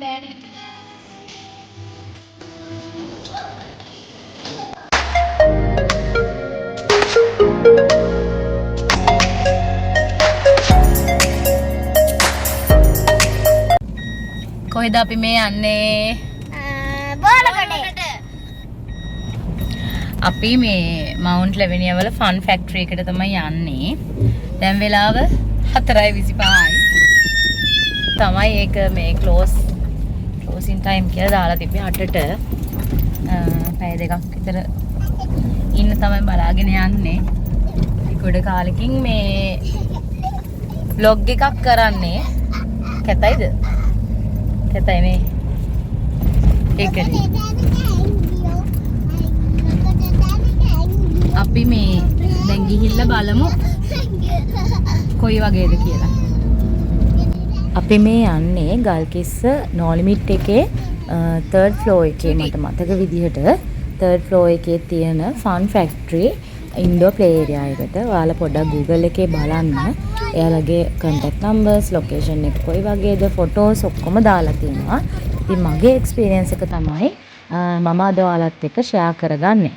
කොහෙද අපි මේ යන්නේ? බෝලකඩේ. අපි මේ මවුන්ට් ලැවෙනියා වල ෆන් ෆැක්ටරි එකට තමයි යන්නේ. දැන් වෙලාව 4:25යි. තමයි ඒක මේ ක්ලෝසින් ටයිම් කියලා දාලා තිබ්බේ 8ට. පැය දෙකක් විතර ඉන්න තමයි බලාගෙන යන්නේ. ගොඩ කාලෙකින් මේ vlog එකක් කරන්නේ. කැතයිද? කැතයි නේ. ඒකනේ. අපි මේ දැන් ගිහිල්ලා බලමු කොයි වගේද කියලා. අපි මේ යන්නේ ගල්කිස්ස no limit එකේ 3rd floor එකේ මට මතක විදිහට 3rd floor එකේ තියෙන fun factory indoor play area එකට. ඔයාලා පොඩ්ඩක් Google එකේ බලන්න. එයාලගේ contact numbers, location එක කොයි වගේද, photos ඔක්කොම දාලා තියෙනවා. ඉතින් මගේ experience එක තමයි මම අද ඔයාලත් එක්ක share කරගන්නේ.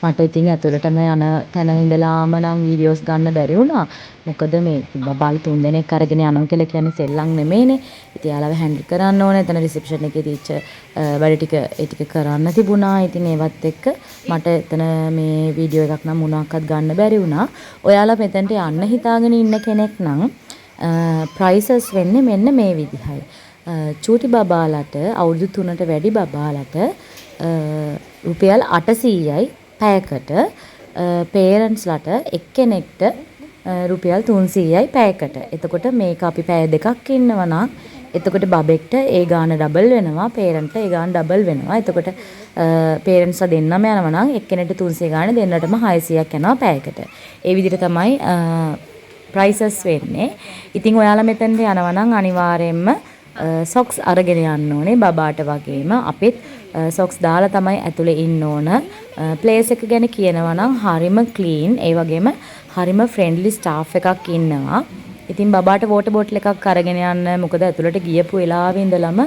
මට ඉතින් ඇතුළටම යන තැන ඉඳලාම නම් වීඩියෝස් ගන්න බැරි වුණා. මොකද මේ බබාලා 3 දෙනෙක් අරගෙන යනවා කියලා කියන්නේ සෙල්ලම් නෙමෙයිනේ. ඉතින් යාළුව හැන්ඩල් කරන්න ඕනේ. එතන රිසෙප්ෂන් එකේ දීච්ච වැඩ ටික ඒ ටික කරන්න තිබුණා. ඉතින් ඒවත් එක්ක මට එතන මේ වීඩියෝ එකක් නම් මොනවාක්වත් ගන්න බැරි වුණා. ඔයාලා මෙතනට යන්න හිතාගෙන ඉන්න කෙනෙක් නම් ප්‍රයිසස් වෙන්නේ මෙන්න මේ විදිහයි. චූටි බබාලට අවුරුදු 3ට වැඩි බබාලට රුපියල් 800යි පැයකට. පේරන්ට්ස්ලට එක්කෙනෙක්ට රුපියල් 300යි පැයකට. එතකොට මේක අපි පැය දෙකක් ඉන්නවා නම් එතකොට බබෙක්ට ඒ ගාන ඩබල් වෙනවා, පේරන්ට්ට ඒ ගාන ඩබල් වෙනවා. එතකොට පේරන්ට්ස්ලා දෙන්නම යනවා නම් එක්කෙනෙක්ට 300 ගානේ දෙන්නටම 600ක් යනවා පැයකට. ඒ විදිහට තමයි ප්‍රයිසස් වෙන්නේ. ඉතින් ඔයාලා මෙතනට යනවා නම් අනිවාර්යයෙන්ම සොක්ස් අරගෙන යන්න ඕනේ බබාට වගේම අපිත් සොක්ස් දාලා තමයි ඇතුලේ ඉන්න ඕන. ප්ලේස් එක ගැන කියනවා නම් හරිම ක්ලීන්, ඒ වගේම හරිම ෆ්‍රෙන්ඩ්ලි ස්ටාෆ් එකක් ඉන්නවා. ඉතින් බබාට වෝටර් බෝටල් එකක් අරගෙන යන්න. මොකද ඇතුලට ගියපු වෙලාවේ ඉඳලම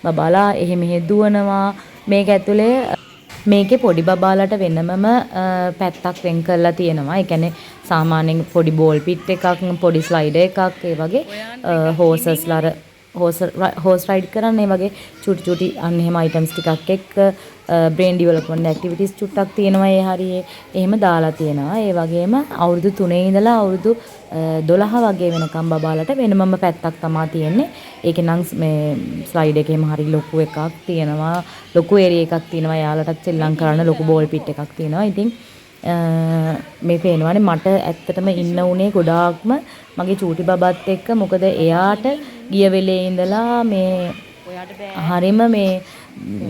බබාලා එහෙ මෙහෙ දුවනවා. මේක ඇතුලේ මේකේ පොඩි බබාලට වෙනමම පැත්තක් වෙන් කරලා තියෙනවා. ඒ කියන්නේ සාමාන්‍යයෙන් පොඩි බෝල් පිට් එකක්, පොඩි ස්ලයිඩර් එකක්, ඒ වගේ හෝසස්ලා හෝස් රයිඩ් කරන්නේ වගේ චුටි අන්න එහෙම අයිටම්ස් ටිකක් එක්ක බ්‍රේන් ඩෙවලොප්මන්ට් ඇක්ටිවිටීස් චුට්ටක් තියෙනවා ඒ හරියේ එහෙම දාලා තියෙනවා. ඒ වගේම අවුරුදු 3 ඉඳලා අවුරුදු 12 වගේ වෙනකම් බබාලට වෙනමම පැත්තක් තමයි තියෙන්නේ. ඒකේ නම් මේ ස්ලයිඩ් එකේම හරි ලොකු එකක් තියෙනවා. ලොකු ඒරියා එකක් තියෙනවා. යාලටත් සෙල්ලම් කරන්න ලොකු බෝල් පිට් එකක් තියෙනවා. ඉතින් මේ පේනවානේ මට ඇත්තටම ඉන්න උනේ ගොඩාක්ම මගේ චූටි බබාත් එක්ක. මොකද එයාට ගිය වෙලේ ඉඳලා මේ හරිම මේ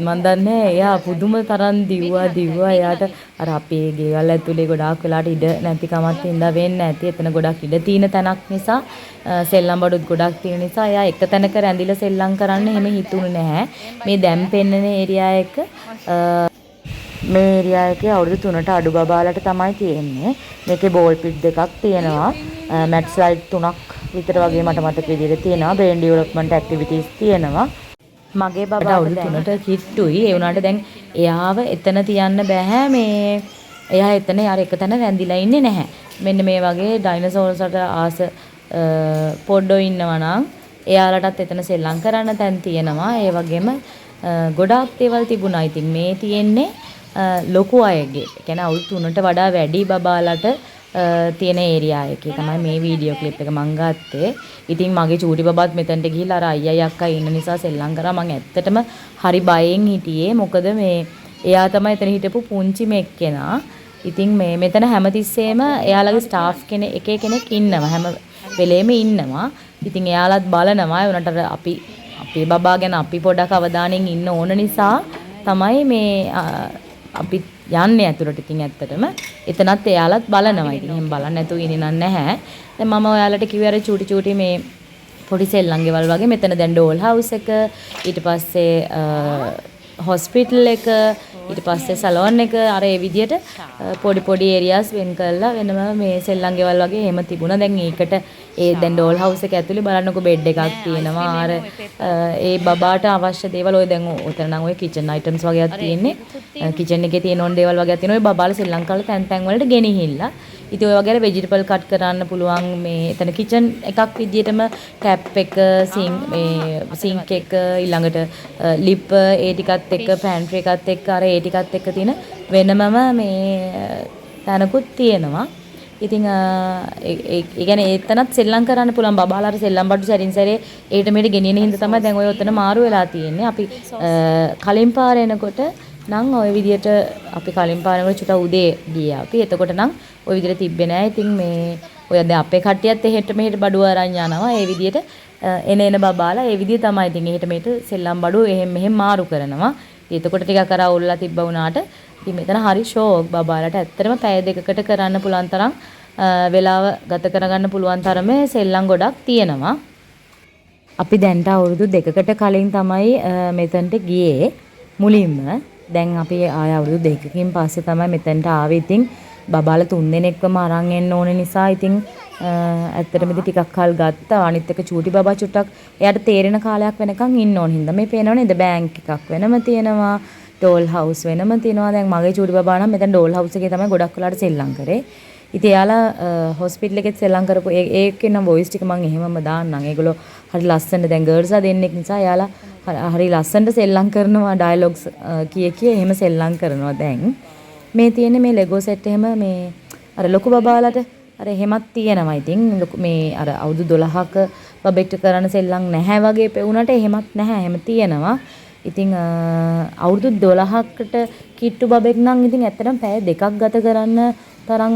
මන් දන්නේ එයා පුදුම තරම් දිව්වා. එයාට අර අපේ ගෙවල් ඇතුලේ ගොඩාක් වෙලාට ඉඩ නැති කමක් ඉඳලා වෙන්නේ නැති. එතන ගොඩක් ඉඩ තියෙන තැනක් නිසා සෙල්ලම් බඩුත් ගොඩක් තියෙන නිසා එයා එක තැනක රැඳිලා සෙල්ලම් කරන්න එහෙම හිතුනේ නැහැ. මේ දැන් පෙන්නන ඒරියා එක මේ ඒරියා එකේ අවුරුදු 3ට අඩු බබාලට තමයි තියෙන්නේ. මේකේ බෝල් පිට් දෙකක් තියෙනවා. මැට් ස්ලයිඩ් 3ක් විතර වගේ මට මතක විදිහට තියෙනවා. බ්‍රේන් ඩෙවලොප්මන්ට් ඇක්ටිවිටීස් තියෙනවා. මගේ බබා අවුරුදු 3ට කිට්ටුයි. ඒ වුණාට දැන් එයාව එතන තියන්න බෑ. මේ එයා එතන යාර එක තැන රැඳිලා ඉන්නේ නැහැ. මෙන්න මේ වගේ ඩයිනෝසෝර්ස්ලට ආස පොඩ්ඩෝ ඉන්නවා නම් එයාලටත් එතන සෙල්ලම් කරන්න තැන් තියෙනවා. ඒ වගේම ගොඩාක් දේවල් තිබුණා. ඉතින් මේ තියෙන්නේ ලොකු අයගේ. ඒ කියන්නේ අවුරුදු 3ට වඩා වැඩි බබාලට තියෙන ඒරියා එකේ තමයි මේ වීඩියෝ ක්ලිප් එක මං ගත්තේ. ඉතින් මගේ චූටි බබාත් මෙතනට ගිහිල්ලා අර අයියයි අක්කයි ඉන්න නිසා සෙල්ලම් කරා. මං ඇත්තටම හරි බයෙන් හිටියේ. මොකද මේ එයා තමයි එතන හිටපු පුංචිම එක්කෙනා. ඉතින් මේ මෙතන හැමතිස්සෙම එයාලගේ ස්ටාෆ් කෙනෙක් කෙනෙක් ඉන්නවා. හැම වෙලේම ඉන්නවා. ඉතින් එයාලත් බලනවා. ඒ උනට අපේ බබා ගැන අපි පොඩක් අවධානයෙන් ඉන්න ඕන නිසා තමයි මේ අපි යන්නේ ඇතුළට. ඉතින් ඇත්තටම එතනත් එයාලත් බලනවා. ඉතින් එහෙම බලන්න නැතුව ඉන්නේ නැහැ. දැන් මම ඔයාලට කිව්වේ අර චූටි මේ පොඩි සෙල්ලම් ගෙවල් වගේ මෙතන දැන් ඩෝල් හවුස් එක ඊට පස්සේ හොස්පිටල් එක ඊට පස්සේ සලෝන් එක අර ඒ විදියට පොඩි පොඩි ඒරියාස් වෙන් කරලා වෙනම මේ සෙල්ලම් ගෙවල් වගේ එහෙම තිබුණා. දැන් ඒකට ඒ දැන් ඩෝල් හවුස් එක ඇතුලේ බලන්නකො බෙඩ් එකක් තියෙනවා. අර ඒ බබාට අවශ්‍ය දේවල් ඔය දැන් උතන නම් ඔය කිචන් අයිටම්ස් වගේක් තියෙන්නේ. කිචන් එකේ තියෙන ඕන දේවල් වගේක් තියෙනවා. ඔය බබාලා සෙල්ලම් කරලා තැන් තැන් වලට ගෙනිහිල්ලා. ඉතින් ඔය වගේ වෙජිටබල් කට් කරන්න පුළුවන් මේ එතන කිචන් එකක් විදියටම ටැප් එක සින්ක් එක ඊළඟට ලිප් ඒ ටිකත් එක්ක පැන්ට්‍රි එකත් එක්ක අර ඒ ටිකත් එක්ක තියෙන වෙනමම මේ තැනකුත් තියෙනවා. ඉතින් ඒ කියන්නේ එතනත් සෙල්ලම් කරන්න පුළුවන් බබාලාට සෙල්ලම් බඩු සැරින් සැරේ ඒට මෙහෙට ගෙනියන හින්දා තමයි දැන් ඔය ඔතන මාරු වෙලා තියෙන්නේ. අපි කලින් පාර එනකොට නම් ওই විදියට අපි කලින් පාරේ චුට්ට උදේ ගියා අපි. එතකොට නම් ওই විදියට තිබ්බේ නෑ. ඉතින් මේ ඔය දැන් අපේ කට්ටියත් එහෙට මෙහෙට බඩුව අරන් යනවා. ඒ විදියට එන බබාලා ඒ විදිය තමයි ඉතින් එහෙට මෙහෙට සෙල්ලම් බඩුව එහෙම මෙහෙම මාරු කරනවා. ඉතින් එතකොට ටිකක් අර අවුල්ලා තිබ්බා වුණාට ඉතින් මෙතන හරි ෂෝක් බබාලාට ඇත්තටම පැය දෙකකට කරන්න පුළුවන් තරම් වෙලාව ගත කරගන්න පුළුවන් තරමේ සෙල්ලම් ගොඩක් තියෙනවා. අපි දැන්ට අවුරුදු 2කට කලින් තමයි මෙතනට ගියේ මුලින්ම. දැන් අපි ආය අවුරුදු 2කින් පස්සේ තමයි මෙතනට ආවේ. ඉතින් බබාලා 3 දෙනෙක්වම අරන් එන්න ඕන නිසා ඉතින් ඇත්තටම ඉතින් ටිකක් කල් ගත්තා. අනිත් එක චූටි බබා චුට්ටක් එයාට තේරෙන කාලයක් වෙනකන් ඉන්න ඕන හින්දා මේ පේනව නේද බෑන්ක් එකක් වෙනම තියෙනවා. ඩෝල් හවුස් වෙනම තියෙනවා. දැන් මගේ චූටි බබා නම් මෙතන ඩෝල් හවුස් එකේ තමයි ගොඩක් වෙලාට සෙල්ලම් කරේ. ඉතින් එයාලා හොස්පිටල් එකෙත් සෙල්ලම් කරපු ඒකේ නම් වොයිස් ටික මම එහෙමම දාන්නම්. ඒගොල්ලෝ හරි ලස්සනට දැන් ගර්ල්ස්ලා දෙන්නෙක් නිසා එයාලා හරි ලස්සනට සෙල්ලම් කරනවා. ඩයලොග්ස් කිය එහෙම සෙල්ලම් කරනවා. දැන් මේ තියෙන්නේ මේ ලෙගෝ සෙට් එහෙම මේ අර ලොකු බබාලට අර එහෙමත් තියෙනවා. ඉතින් මේ අර අවුරුදු 12ක බබෙක්ට කරන්න සෙල්ලම් නැහැ වගේ පෙවුනට එහෙමත් නැහැ. එහෙම තියෙනවා. ඉතින් අවුරුදු 12කට කිට්ටු බබෙක් නම් ඉතින් ඇත්තටම පැය දෙකක් ගත කරන්න තරම්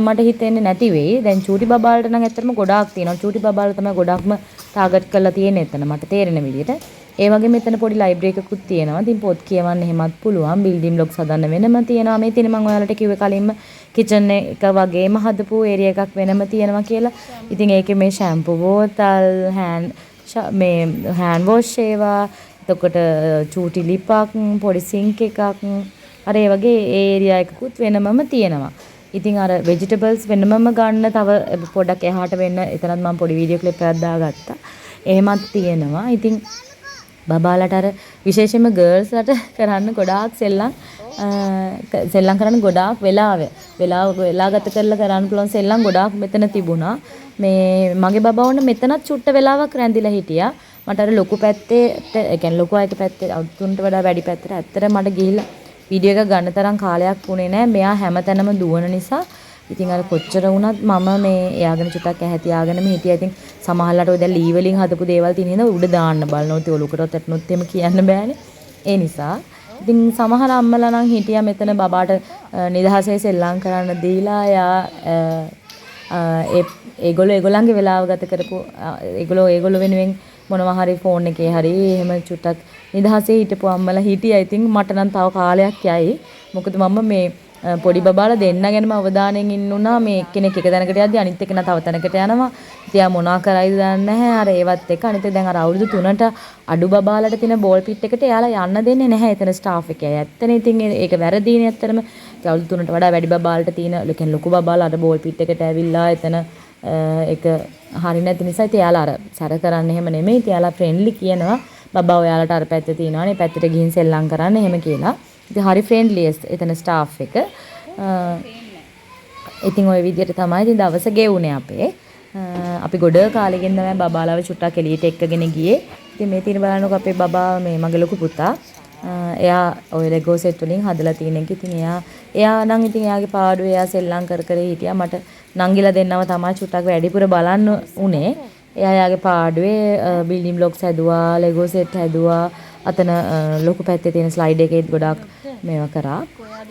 මට හිතෙන්නේ නැති වෙයි. දැන් චූටි බබාලට නම් ඇත්තටම ගොඩාක් තියෙනවා. චූටි බබාලා තමයි ගොඩක්ම ටාගට් කරලා තියෙන්නේ එතන මට තේරෙන විදිහට. ඒ වගේ මෙතන පොඩි ලයිබ්‍රරි එකකුත් තියෙනවා. ඉතින් පොත් කියවන්න එහෙමත් පුළුවන්. බිල්ඩින් බ්ලොග්ස් හදන්න වෙනම තියෙනවා. මේ තියෙන මම ඔයාලට කිව්වේ කලින්ම කිචන් එක වගේම හදපු ඒරියා එකක් වෙනම තියෙනවා කියලා. ඉතින් ඒකේ මේ ෂැම්පූ බෝතල්, මේ හෑන්ඩ් වොෂ් ඒවා, එතකොට චූටි ලිපක්, පොඩි සින්ක් එකක්, අර ඒ වගේ ඒරියා එකකුත් වෙනමම තියෙනවා. ඉතින් අර ভেජිටබල්ස් වෙනමම ගන්න තව පොඩක් එහාට වෙන්න එතනත් මම පොඩි වීඩියෝ ක්ලිප් එකක් දාගත්තා. එහෙමත් තියෙනවා. ඉතින් බබාලට අර විශේෂයෙන්ම ගර්ල්ස්ලට කරන්න ගොඩාක් සෙල්ලම් කරන්න ගොඩාක් වෙලා ගත කරලා කරන්න පුළුවන් සෙල්ලම් ගොඩාක් මෙතන තිබුණා. මේ මගේ බබා වුණ මෙතනත් චුට්ට වෙලාවක් රැඳිලා හිටියා. මට අර ලොකු පැත්තේ ඒ කියන්නේ ලොකු අයක පැත්තේ අවුරුද්දට වඩා වැඩි පැත්තට ඇත්තට මට ගිහිල්ලා වීඩියෝ එක ගන්න තරම් කාලයක් වුණේ නැහැ. මෙයා හැමතැනම දුවන නිසා ඉතින් අර කොච්චර වුණත් මම මේ එයාගෙන චුට්ටක් ඇහැ තියාගෙනම හිටියා. ඉතින් සමහරලාට ඔය දැන් ලී වලින් හදපු දේවල් තියෙන හින්දා උඩ දාන්න බලනවා. ඉතින් ඔලුකටවත් ඇටනොත් එහෙම කියන්න බෑනේ. ඒ නිසා ඉතින් සමහර අම්මලා නම් හිටියා මෙතන බබාට නිදහසේ සෙල්ලම් කරන්න දීලා එයා ඒගොල්ලන්ගේ වෙලාව ගත කරපු ඒගොල්ලෝ වෙනුවෙන් මොනවා හරි ෆෝන් එකේ හරි එහෙම චුට්ටක් නිදහසේ හිටපු අම්මලා හිටියා. ඉතින් මට නම් තව කාලයක් යයි. මොකද මම මේ පොඩි බබාලා දෙන්න ගැනම අවධානයෙන් ඉන්නුනා. මේ එක්කෙනෙක් එක තැනකට යද්දි අනිත් එක්කෙනා තව තැනකට යනවා. ඉතින් මොනවා කරයිද දන්නේ නැහැ. අර ඒවත් එක අනිත් දැන් අර අවුරුදු 3ට අඩු බබාලට තියෙන බෝල් පිට් එකට එයාලා යන්න දෙන්නේ නැහැ. එතන ස්ටාෆ් එකේ. ඇත්තනේ ඉතින් ඒක වැරදීනේ ඇත්තටම. ඒ අවුරුදු 3ට වඩා වැඩි බබාලට තියෙන ලොකු බබාලා අර බෝල් පිට් එකට ඇවිල්ලා එතන ඒක හරි නැති නිසා ඉතින් එයාලා අර සැර කරන්න එහෙම නෙමෙයි. ඉතින් එයාලා ෆ්‍රෙන්ඩ්ලි කියනවා. බබා ඔයාලට අර පැත්තේ තියෙනවානේ. පැත්තට ගිහින් සෙල්ලම් කරන්න එහෙම කියලා. ඉතින් හරි ෆ්‍රෙන්ඩ්ලි එතන ස්ටාෆ් එක. ඉතින් ওই විදිහට තමයි ඉතින් දවස ගෙවුනේ අපේ. අපි ගොඩ කාලෙකින් තමයි බබාලව චුට්ටක් එළියට එක්කගෙන ගියේ. ඉතින් මේ තියෙන බලන්නකො අපේ බබා මේ මගේ ලොකු පුතා. එයා ඔය ලෙගෝ සෙට් වලින් හදලා තියෙන එක. ඉතින් එයා නම් ඉතින් එයාගේ පාඩුවේ එයා සෙල්ලම් කර හිටියා. මට නංගිලා දෙන්නව තමයි චුට්ටක් වැඩිපුර බලන්න උනේ. එයාගේ පාඩුවේ බිල්ඩින් බ්ලොක්ස් හැදුවා, ලෙගෝ සෙට් හැදුවා. අතන ලොකු පැත්තේ තියෙන ස්ලයිඩ් එකේත් ගොඩක් මේවා කරා.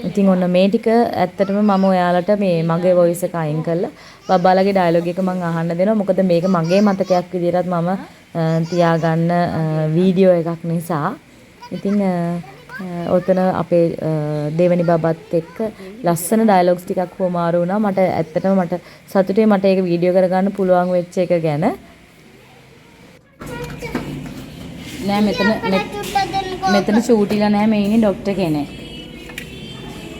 ඉතින් ඔන්න මේ ටික ඇත්තටම මම ඔයාලට මේ මගේ වොයිස් එක අයින් කරලා බබාලගේ ඩයලොග් එක මම අහන්න දෙනවා. මොකද මේක මගේ මතකයක් විදිහටත් මම තියාගන්න වීඩියෝ එකක් නිසා. ඉතින් ඔතන අපේ දෙවනි බබත් එක්ක ලස්සන ඩයලොග්ස් ටිකක් හොමාරු වුණා. මට ඇත්තටම මට සතුටුයි මට ඒක වීඩියෝ කරගන්න පුළුවන් වෙච්ච එක ගැන. නෑ මෙතන චූටිලා නෑ මේ ඉන්නේ ડોක්ටර් කෙනෙක්.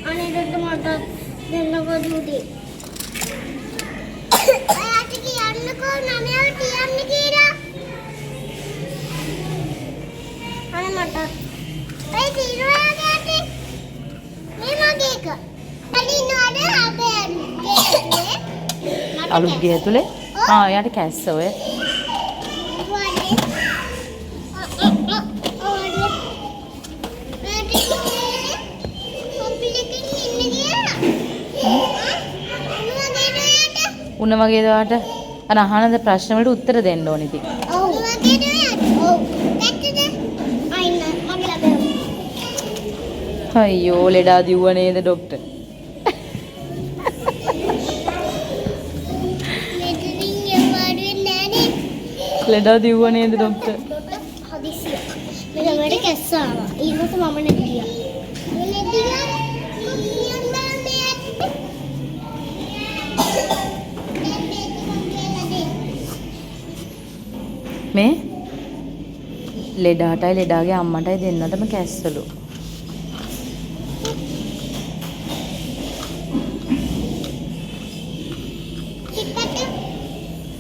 අනේකට මට දෙන්නකෝ චූටි. ඔයාට කියන්නකෝ නමයව තියන්න කියලා. අනේ මට ඒ තිරුවාගේ ඇටි මේ මගේ එක. අලිනවද අපේ ගේ. අලුත් ගේ ඇතුලේ එයාට කැස්ස ඔය උණ වගේද ඔයාට අර අහනද ප්‍රශ්න වලට උත්තර දෙන්න ඕනේ ඉතින්. ඔව්. ඔව්. දැක්කද? අයින්න මගේ ළඟ. අයියෝ ලෙඩා දිව්ව නේද ડોක්ටර්? මෙතනින් යවඩ වෙන්නේ නැනේ. ලෙඩා දිව්ව නේද ડોක්ටර්? හදිසිය. මේ ළඟට කැස්ස ආවා. ඊළඟට මම නැති ගියා. මේ නැති ගියා. කොහොමද මේ ලෙඩාටයි ලෙඩාගේ අම්මටයි දෙන්නටම කැස්සලු.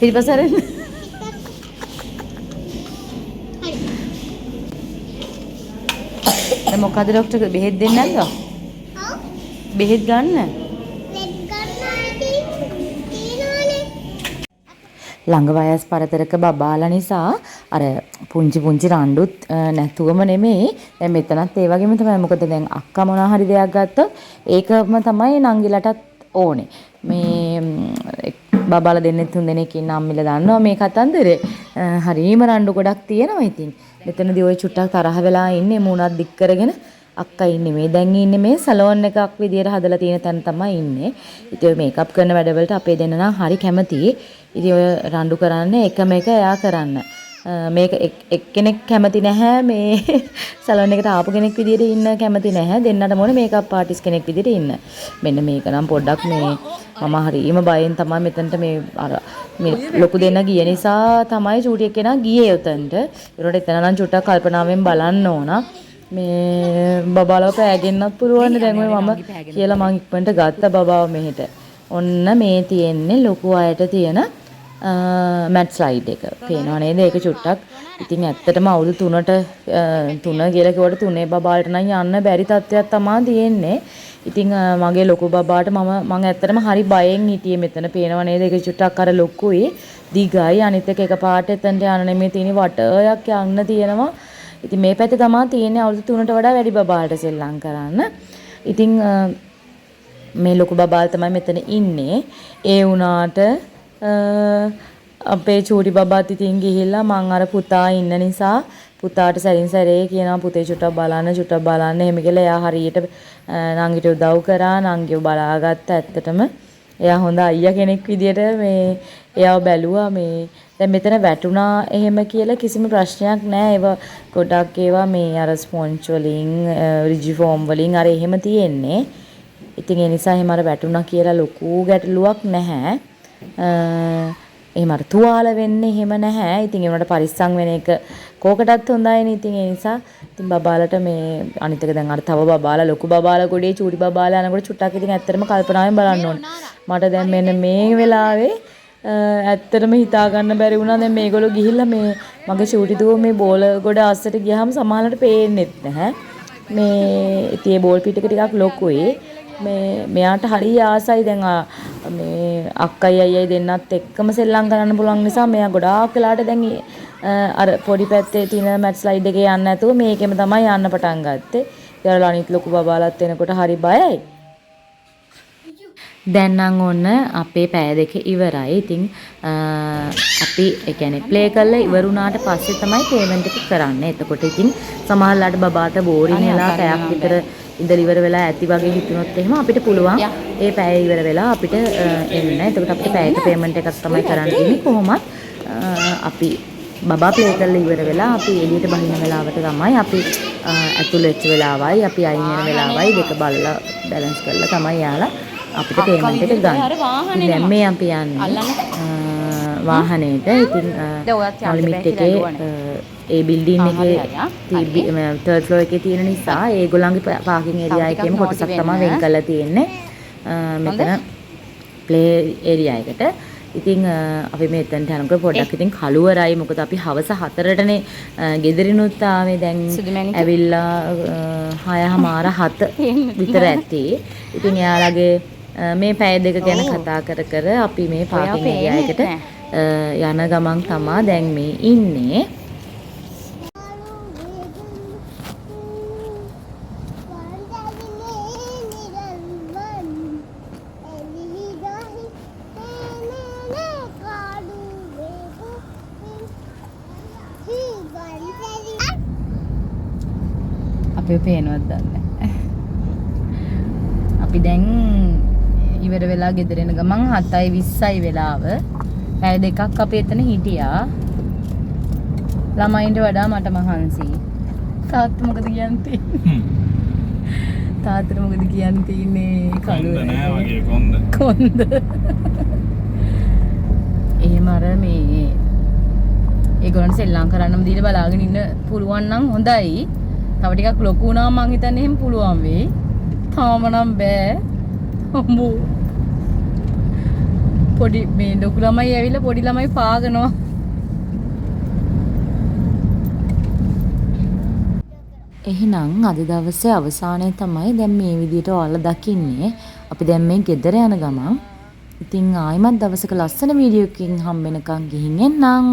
පිටිපස්සෙන් දැන් මොකද ડોක්ටර් බෙහෙත් දෙන්නේ නැද්ද? ඔව්. බෙහෙත් ගන්න. ලෙඩ් ගන්නයි තියෙනවනේ. ළඟ වයස් පරතරක බබාලා නිසා අර පුංචි රණ්ඩුත් නැතුවම නෙමෙයි දැන් මෙතනත් ඒ වගේම තමයි මොකද දැන් අක්කා මොනවා හරි දෙයක් ගත්තොත් ඒකම තමයි නංගිලටත් ඕනේ මේ බබාලා දෙන්නෙත් තුන් දෙනෙක් ඉන්න අම්මිලා දන්නවා මේ කතන්දරේ හරීම රණ්ඩු ගොඩක් තියෙනවා ඉතින් මෙතනදී ওই චුට්ටක් තරහ වෙලා ඉන්නේ මූණක් දික් කරගෙන අක්කා ඉන්නේ මේ දැන් ඉන්නේ මේ සලෝන් එකක් විදියට හදලා තියෙන තැන තමයි ඉන්නේ. ඉතින් ඔය මේකප් කරන වැඩවලට අපේ දෙන්න නම් හරි කැමතියි. ඉතින් ඔය රණ්ඩු කරන්නේ එකම එක එයා කරන්න. මේක එක්කෙනෙක් කැමති නැහැ මේ සලෝන් එකට ආපු කෙනෙක් විදියට ඉන්න කැමති නැහැ. දෙන්නටම ඕනේ මේකප් ආටිස්ට් කෙනෙක් විදියට ඉන්න. මෙන්න මේක නම් පොඩ්ඩක් මේ මම හරිම බයෙන් තමයි මෙතනට මේ අර මේ ලොකු දෙන්න ගිය නිසා තමයි චූටි එක්කෙනා ගියේ උතන්ට. ඒකට එතන නම් චුට්ටක් කල්පනාවෙන් බලන්න ඕන. මේ බබාලව පෑගෙන්නත් පුළුවන් දැන් ඔය මම කියලා මං ඉක්මනට ගත්ත බබාව මෙහෙට. ඔන්න මේ තියෙන්නේ ලොකු අයට තියෙන මැට් ස්ලයිඩ් එක. පේනව නේද? ඒක චුට්ටක්. ඉතින් ඇත්තටම අවුරුදු 3ට 3 කියලා කිව්වට 3 බබාලට නම් යන්න බැරි තත්ත්වයක් තමයි තියෙන්නේ. ඉතින් මගේ ලොකු බබාට මම ඇත්තටම හරි බයෙන් හිටියේ මෙතන. පේනව නේද? ඒක චුට්ටක් අර ලොකුයි. දිගයි. අනිත් එක එකපාරට එතනට යන්න නෙමෙයි තියෙන්නේ වටයක් යන්න තියෙනවා. ඉතින් මේ පැත්තේ තමයි තියෙන්නේ අවුරුදු 3ට වඩා වැඩි බබාලට සෙල්ලම් කරන්න. ඉතින් මේ ලොකු බබාල් තමයි මෙතන ඉන්නේ. ඒ වුණාට අපේ චූටි බබාත් ඉතින් ගිහිල්ලා මං අර පුතා ඉන්න නිසා පුතාට සැරින් සැරේ කියනවා පුතේ චුට්ටක් බලන්න එහෙම කියලා එයා හරියට නංගිට උදව් කරා නංගිව බලාගත්ත ඇත්තටම එයා හොඳ අයියා කෙනෙක් විදියට මේ එයාව බැලුවා මේ දැන් මෙතන වැටුණා එහෙම කියලා කිසිම ප්‍රශ්නයක් නැහැ ඒව ගොඩක් ඒවා මේ අර ස්පොන්ජ් වලින් රිජි ෆෝම් වලින් අර එහෙම තියෙන්නේ ඉතින් ඒ නිසා එහෙම අර වැටුණා කියලා ලොකු ගැටලුවක් නැහැ එහෙම අර තුවාල වෙන්නේ එහෙම නැහැ. ඉතින් ඒ වුණාට පරිස්සම් වෙන එක කෝකටත් හොඳයිනේ. ඉතින් ඒ නිසා ඉතින් බබාලට මේ අනිත් එක දැන් අර තව බබාලා ලොකු බබාලා ගොඩේ චූටි බබාලා යනකොට චුට්ටක් ඉතින් ඇත්තටම කල්පනාවෙන් බලන්න ඕනේ. මට දැන් මෙන්න මේ වෙලාවේ ඇත්තටම හිතා ගන්න බැරි වුණා දැන් මේගොල්ලෝ ගිහිල්ලා මේ මගේ චූටි දුව මේ බෝල ගොඩ අස්සට ගියාම සමහරවිට පේන්නෙත් නැහැ. මේ ඉතින් ඒ බෝල් පිට එක ටිකක් ලොකුයි. මෙයාට හරි ආසයි දැන් මේ අක්කයි අයියයි දෙන්නත් එක්කම සෙල්ලම් කරන්න පුළුවන් නිසා මෙයා ගොඩාක් වෙලාට දැන් අර පොඩි පැත්තේ තියෙන මැට් ස්ලයිඩ් එකේ යන්න නැතුව මේකෙම තමයි යන්න පටන් ගත්තේ. ඊළඟ අනිත් ලොකු බබාලත් එනකොට හරි බයයි. දැන් නම් ඔන්න අපේ පැය දෙක ඉවරයි. ඉතින් අපි ඒ කියන්නේ ප්ලේ කරලා ඉවරුණාට පස්සේ තමයි පේමන්ට් එක කරන්නේ. එතකොට ඉතින් සමහරලාට බබාට බෝරින් වෙලා පැයක් විතර ඉඳලා ඉවර වෙලා ඇති වගේ හිතුනොත් එහෙම අපිට පුළුවන් ඒ පැය ඉවර වෙලා අපිට එන්න. එතකොට අපිට පැයක පේමන්ට් එකක් තමයි කරන්න තියෙන්නේ. කොහොමත් අපි බබා ප්ලේ කරලා ඉවර වෙලා අපි එළියට බහින වෙලාවට තමයි අපි ඇතුළ වෙච්ච වෙලාවයි අපි අයින් වෙන වෙලාවයි දෙක බලලා බැලන්ස් කරලා තමයි යාලා අපිට පේමන්ට් එක ගන්න. දැන් මේ අපි යන්නේ වාහනේට. ඉතින් ලිමිට් එකේ ඒ බිල්ඩින් එකේ තර්ඩ් ෆ්ලෝර් එකේ තියෙන නිසා ඒගොල්ලන්ගේ පාකින් ඒරියා එකේම කොටසක් තමයි වෙන් කරලා තියෙන්නේ. මෙතන ප්ලේ ඒරියා එකට. ඉතින් අපි මෙතනට යනකොට පොඩ්ඩක් ඉතින් කළුවරයි. මොකද අපි හවස 4ටනේ ගෙදරිනුත් ආවේ. දැන් ඇවිල්ලා 6:00 විතර ඇති. ඉතින් එයාලගේ මේ පැය දෙක ගැන කතා කර අපි මේ පාකින් ඒරියා එකට යන ගමන් තමා දැන් මේ ඉන්නේ. අපි පේනවද දන්නේ. අපි දැන් ඉවර වෙලා ගෙදර එන ගමන් 7:20යි වෙලාව. පැය දෙකක් අපි එතන හිටියා. ළමයින්ට වඩා මට මහන්සි. තාත්තා මොකද කියන්නේ? තාත්තට මොකද කියන්නේ? කළුව නෑ වගේ කොන්ද. එහෙම අර මේ ඒගොල්ලන්ට සෙල්ලම් කරන්නම දීලා බලාගෙන ඉන්න පුළුවන් නම් හොඳයි. තව ටිකක් ලොකු වුණාම මං හිතන්නේ එහෙම පුළුවන් වෙයි. තාම නම් බෑ. අම්බෝ. පොඩි මේ ලොකු ළමයි ඇවිල්ලා පොඩි ළමයි පාගනවා. එහෙනම් අද දවසේ අවසානයේ තමයි දැන් මේ විදියට ඔයාලා දකින්නේ. අපි දැන් මේ ගෙදර යන ගමන්. ඉතින් ආයිමත් දවසක ලස්සන වීඩියෝ එකකින් හම්බ වෙනකන් ගිහින් එන්නම්.